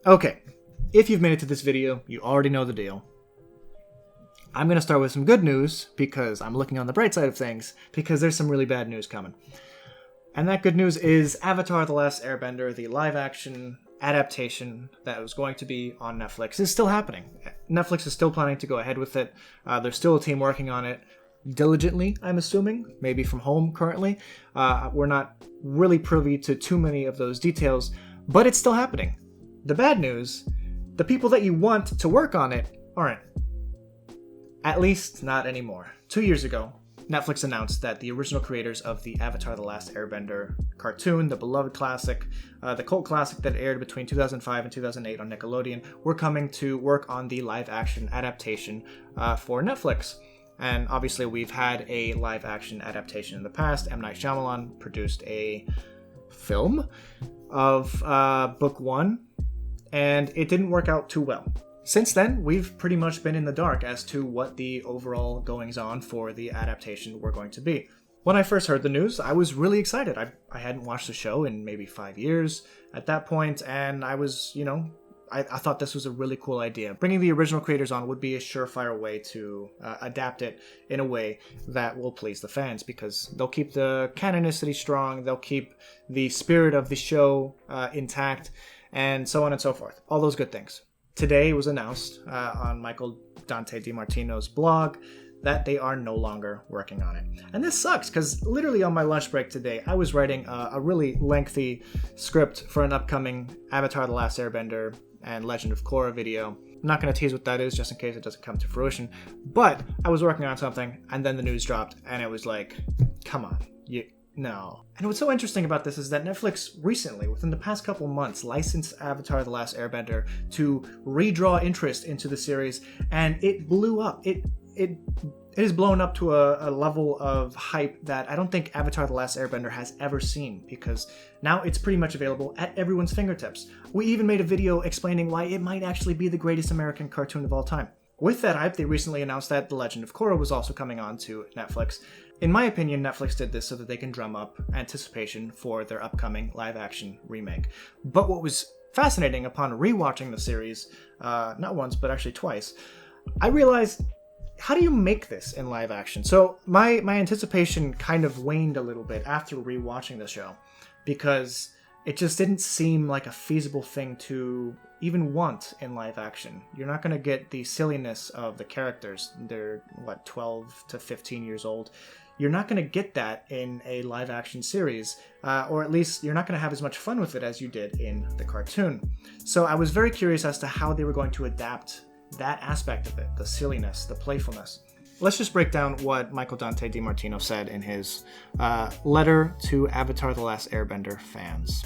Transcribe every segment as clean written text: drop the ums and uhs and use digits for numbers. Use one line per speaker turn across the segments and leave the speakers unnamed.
Okay, if you've made it to this video, you already know the deal. I'm going to start with some good news because I'm looking on the bright side of things because there's some really bad news coming. And that good news is Avatar: The Last Airbender, the live-action adaptation that was going to be on Netflix, is still happening. Netflix is still planning to go ahead with it. There's still a team working on it diligently, I'm assuming, maybe from home currently. We're not really privy to too many of those details, but it's still happening. The bad news, the people that you want to work on it aren't. At least not anymore. 2 years ago, Netflix announced that the original creators of the Avatar: The Last Airbender cartoon, the beloved classic, the cult classic that aired between 2005 and 2008 on Nickelodeon, were coming to work on the live-action adaptation for Netflix. And obviously we've had a live-action adaptation in the past. M. Night Shyamalan produced a film of Book 1, and it didn't work out too well. Since then, we've pretty much been in the dark as to what the overall goings-on for the adaptation were going to be. When I first heard the news, I was really excited. I hadn't watched the show in maybe 5 years at that point, and I was, I thought this was a really cool idea. Bringing the original creators on would be a surefire way to adapt it in a way that will please the fans, because they'll keep the canonicity strong, they'll keep the spirit of the show intact, and so on and so forth. All those good things. Today it was announced on Dante DiMartino's blog that they are no longer working on it. And this sucks, because literally on my lunch break today, I was writing a really lengthy script for an upcoming Avatar: The Last Airbender and Legend of Korra video. I'm not going to tease what that is, just in case it doesn't come to fruition. But I was working on something, and then the news dropped, and it was like, come on, no. And what's so interesting about this is that Netflix recently, within the past couple months, licensed Avatar: The Last Airbender to redraw interest into the series, and it blew up. It has blown up to a level of hype that I don't think Avatar: The Last Airbender has ever seen, because now it's pretty much available at everyone's fingertips. We even made a video explaining why it might actually be the greatest American cartoon of all time. With that hype, they recently announced that The Legend of Korra was also coming on to Netflix. In my opinion, Netflix did this so that they can drum up anticipation for their upcoming live-action remake. But what was fascinating upon rewatching the series, not once, but actually twice, I realized, how do you make this in live action? So my anticipation kind of waned a little bit after rewatching the show, because it just didn't seem like a feasible thing to even want in live action. You're not going to get the silliness of the characters. They're, 12 to 15 years old. You're not going to get that in a live action series, or at least you're not going to have as much fun with it as you did in the cartoon. So I was very curious as to how they were going to adapt that aspect of it, the silliness, the playfulness. Let's just break down what Dante DiMartino said in his letter to Avatar: The Last Airbender fans.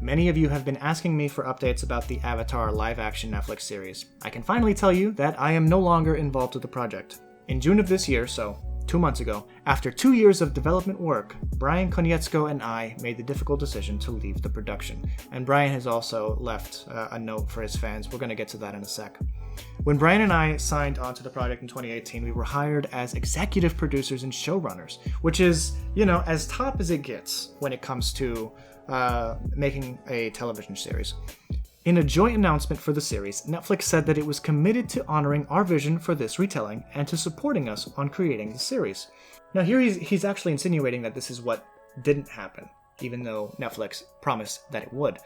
Many of you have been asking me for updates about the Avatar live-action Netflix series. I can finally tell you that I am no longer involved with the project. In June of this year, so 2 months ago, after 2 years of development work, Bryan, Konietzko, and I made the difficult decision to leave the production. And Bryan has also left a note for his fans. We're going to get to that in a sec. When Bryan and I signed onto the project in 2018, we were hired as executive producers and showrunners, which is, as top as it gets when it comes to making a television series. In a joint announcement for the series, Netflix said that it was committed to honoring our vision for this retelling and to supporting us on creating the series. Now here he's actually insinuating that this is what didn't happen, even though Netflix promised that it would.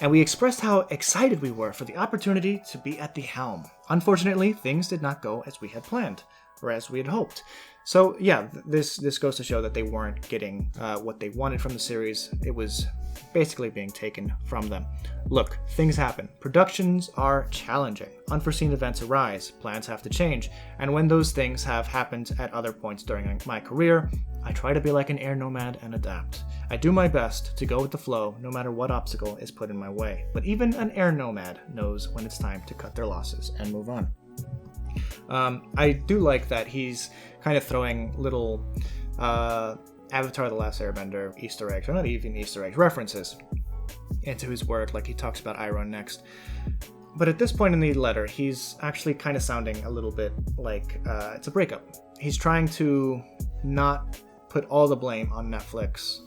And we expressed how excited we were for the opportunity to be at the helm. Unfortunately, things did not go as we had planned, or as we had hoped. So yeah, this goes to show that they weren't getting what they wanted from the series. It was basically being taken from them. Look, things happen. Productions are challenging. Unforeseen events arise. Plans have to change. And when those things have happened at other points during my career, I try to be like an air nomad and adapt. I do my best to go with the flow no matter what obstacle is put in my way. But even an air nomad knows when it's time to cut their losses and move on. I do like that he's kind of throwing little Avatar: The Last Airbender Easter eggs, or not even Easter eggs, references into his work, like he talks about Iron next. But at this point in the letter, he's actually kind of sounding a little bit like it's a breakup. He's trying to not put all the blame on Netflix,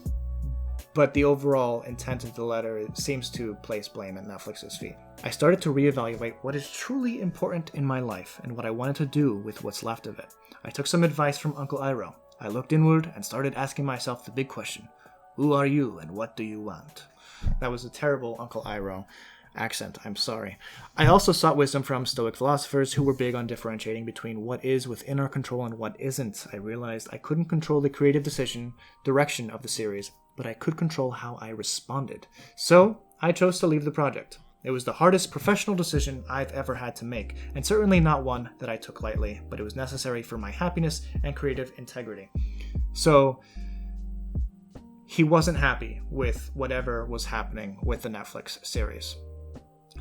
but the overall intent of the letter seems to place blame at Netflix's feet. I started to reevaluate what is truly important in my life and what I wanted to do with what's left of it. I took some advice from Uncle Iroh. I looked inward and started asking myself the big question: who are you and what do you want? That was a terrible Uncle Iroh accent, I'm sorry. I also sought wisdom from Stoic philosophers who were big on differentiating between what is within our control and what isn't. I realized I couldn't control the creative direction of the series, but I could control how I responded. So, I chose to leave the project. It was the hardest professional decision I've ever had to make, and certainly not one that I took lightly, but it was necessary for my happiness and creative integrity. So, he wasn't happy with whatever was happening with the Netflix series.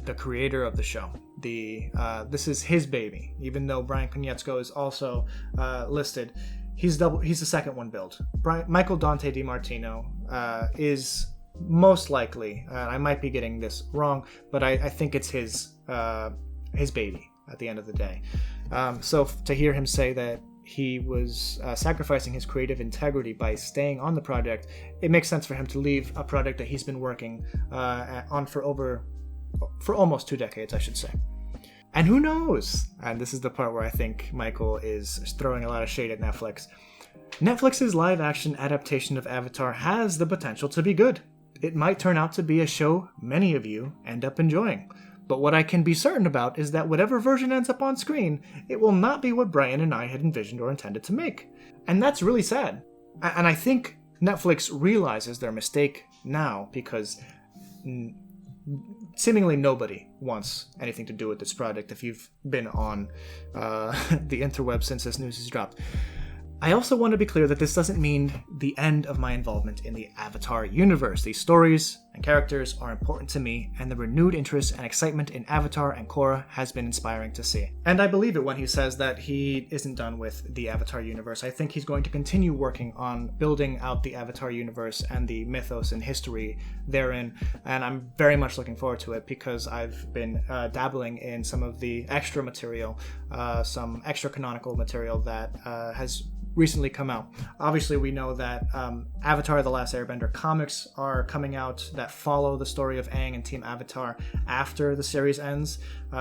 The creator of the show. This is his baby. Even though Bryan Konietzko is also listed, he's the second one billed. Michael Dante DiMartino is most likely, I might be getting this wrong, but I think it's his baby at the end of the day. So to hear him say that he was sacrificing his creative integrity by staying on the project, it makes sense for him to leave a project that he's been working on for almost 2 decades, I should say. And who knows? And this is the part where I think Michael is throwing a lot of shade at Netflix. Netflix's live-action adaptation of Avatar has the potential to be good. It might turn out to be a show many of you end up enjoying. But what I can be certain about is that whatever version ends up on screen, it will not be what Bryan and I had envisioned or intended to make. And that's really sad. And I think Netflix realizes their mistake now because seemingly nobody wants anything to do with this project if you've been on the interweb since this news has dropped. I also want to be clear that this doesn't mean the end of my involvement in the Avatar universe. These stories and characters are important to me, and the renewed interest and excitement in Avatar and Korra has been inspiring to see. And I believe it when he says that he isn't done with the Avatar universe. I think he's going to continue working on building out the Avatar universe and the mythos and history therein, and I'm very much looking forward to it because I've been dabbling in some of the extra material, some extra canonical material that has recently come out. Obviously, we know that Avatar: The Last Airbender comics are coming out that follow the story of Aang and Team Avatar after the series ends.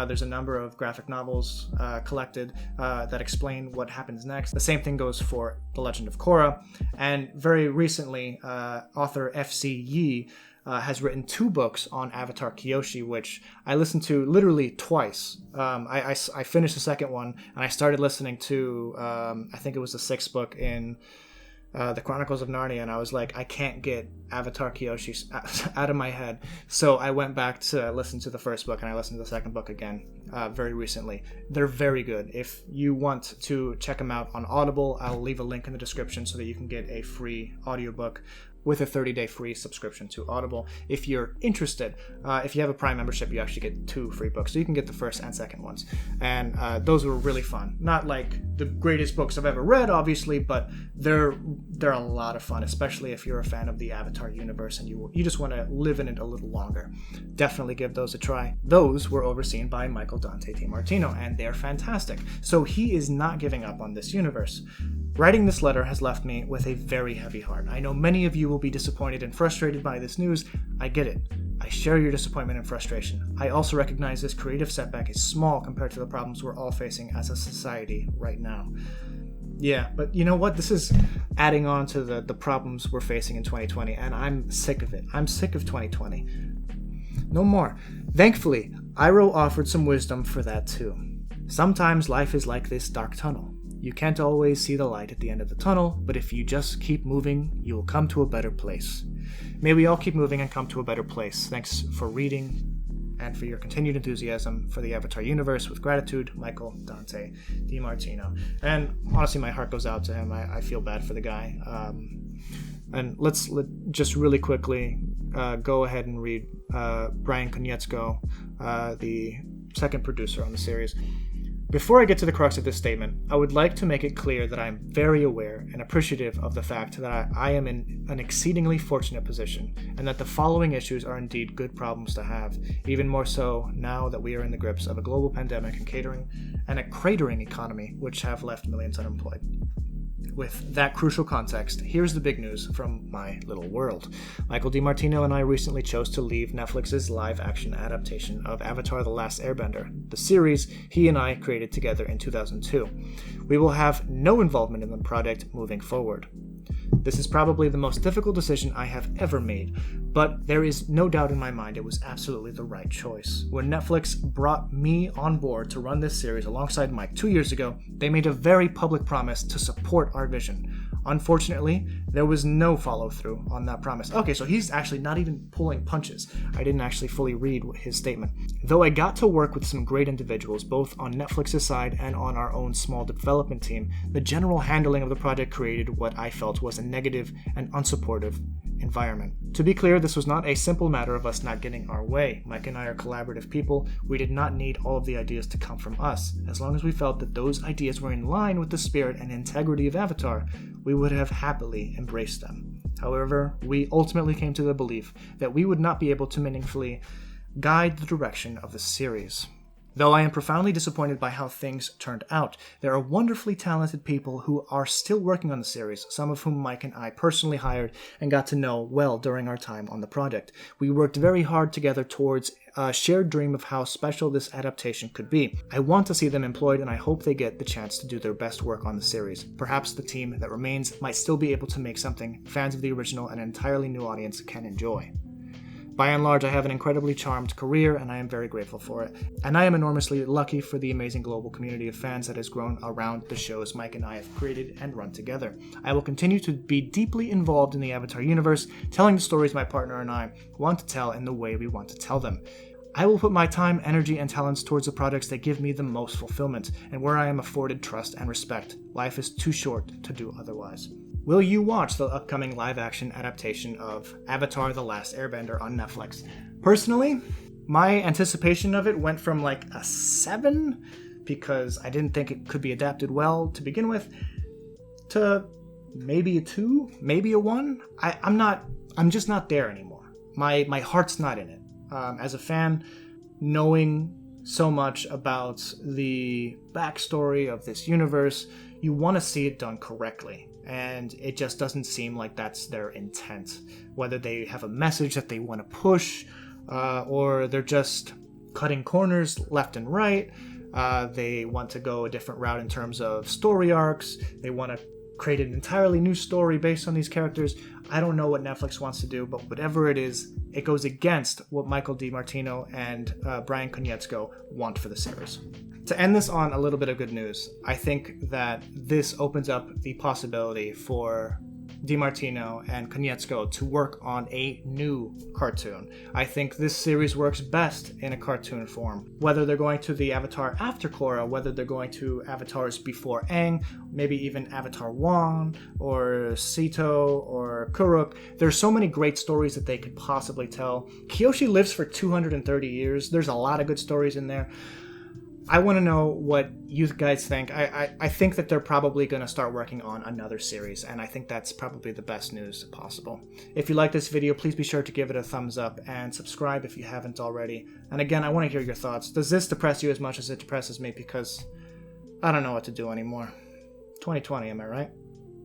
There's a number of graphic novels collected that explain what happens next. The same thing goes for The Legend of Korra. And very recently, author F.C. Yee has written 2 books on Avatar Kyoshi, which I listened to literally twice. I finished the second one, and I started listening to, I think it was the 6th book in the Chronicles of Narnia, and I was like, I can't get Avatar Kyoshi out of my head. So I went back to listen to the first book, and I listened to the second book again very recently. They're very good. If you want to check them out on Audible, I'll leave a link in the description so that you can get a free audiobook with a 30-day free subscription to Audible. If you're interested, if you have a Prime membership, you actually get 2 free books. So you can get the first and second ones. And those were really fun. Not like the greatest books I've ever read, obviously, but they're a lot of fun, especially if you're a fan of the Avatar universe and you just want to live in it a little longer. Definitely give those a try. Those were overseen by Michael Dante DiMartino, and they're fantastic. So he is not giving up on this universe. Writing this letter has left me with a very heavy heart. I know many of you will be disappointed and frustrated by this news. I get it. I share your disappointment and frustration. I also recognize this creative setback is small compared to the problems we're all facing as a society right now. Yeah, but you know what? This is adding on to the problems we're facing in 2020, and I'm sick of it. I'm sick of 2020. No more. Thankfully, Iroh offered some wisdom for that too. Sometimes life is like this dark tunnel. You can't always see the light at the end of the tunnel, but if you just keep moving, you will come to a better place. May we all keep moving and come to a better place. Thanks for reading and for your continued enthusiasm for the Avatar universe. With gratitude, Michael Dante DiMartino. And honestly, my heart goes out to him. I feel bad for the guy. And let's just really quickly go ahead and read Bryan Konietzko, the second producer on the series. Before I get to the crux of this statement, I would like to make it clear that I am very aware and appreciative of the fact that I am in an exceedingly fortunate position, and that the following issues are indeed good problems to have, even more so now that we are in the grips of a global pandemic and a cratering economy which have left millions unemployed. With that crucial context, here's the big news from my little world. Michael DiMartino and I recently chose to leave Netflix's live-action adaptation of Avatar: The Last Airbender, the series he and I created together in 2002. We will have no involvement in the project moving forward. This is probably the most difficult decision I have ever made, but there is no doubt in my mind it was absolutely the right choice. When Netflix brought me on board to run this series alongside Mike 2 years ago, they made a very public promise to support our vision. Unfortunately, there was no follow-through on that promise. Okay, so he's actually not even pulling punches. I didn't actually fully read his statement. Though I got to work with some great individuals, both on Netflix's side and on our own small development team, the general handling of the project created what I felt was a negative and unsupportive environment. To be clear, this was not a simple matter of us not getting our way. Mike and I are collaborative people. We did not need all of the ideas to come from us. As long as we felt that those ideas were in line with the spirit and integrity of Avatar, we would have happily embraced them. However, we ultimately came to the belief that we would not be able to meaningfully guide the direction of the series. Though I am profoundly disappointed by how things turned out, there are wonderfully talented people who are still working on the series, some of whom Mike and I personally hired and got to know well during our time on the project. We worked very hard together towards a shared dream of how special this adaptation could be. I want to see them employed, and I hope they get the chance to do their best work on the series. Perhaps the team that remains might still be able to make something fans of the original and an entirely new audience can enjoy. By and large, I have an incredibly charmed career, and I am very grateful for it. And I am enormously lucky for the amazing global community of fans that has grown around the shows Mike and I have created and run together. I will continue to be deeply involved in the Avatar universe, telling the stories my partner and I want to tell in the way we want to tell them. I will put my time, energy, and talents towards the projects that give me the most fulfillment, and where I am afforded trust and respect. Life is too short to do otherwise. Will you watch the upcoming live-action adaptation of Avatar: The Last Airbender on Netflix? Personally, my anticipation of it went from like a 7, because I didn't think it could be adapted well to begin with, to maybe a 2, maybe a 1. I'm just not there anymore. My heart's not in it. As a fan, knowing so much about the backstory of this universe, you want to see it done correctly. And it just doesn't seem like that's their intent. Whether they have a message that they want to push, or they're just cutting corners left and right. They want to go a different route in terms of story arcs. They want to create an entirely new story based on these characters. I don't know what Netflix wants to do, but whatever it is, it goes against what Michael DiMartino and Bryan Konietzko want for the series. To end this on a little bit of good news, I think that this opens up the possibility for DiMartino and Konietzko to work on a new cartoon. I think this series works best in a cartoon form. Whether they're going to the Avatar after Korra, whether they're going to Avatars before Aang, maybe even Avatar 1, or Sito, or Kuruk, there's so many great stories that they could possibly tell. Kyoshi lives for 230 years. There's a lot of good stories in there. I want to know what you guys think. I think that they're probably going to start working on another series, and I think that's probably the best news possible. If you like this video, please be sure to give it a thumbs up and subscribe if you haven't already. And again, I want to hear your thoughts. Does this depress you as much as it depresses me? Because I don't know what to do anymore. 2020, am I right?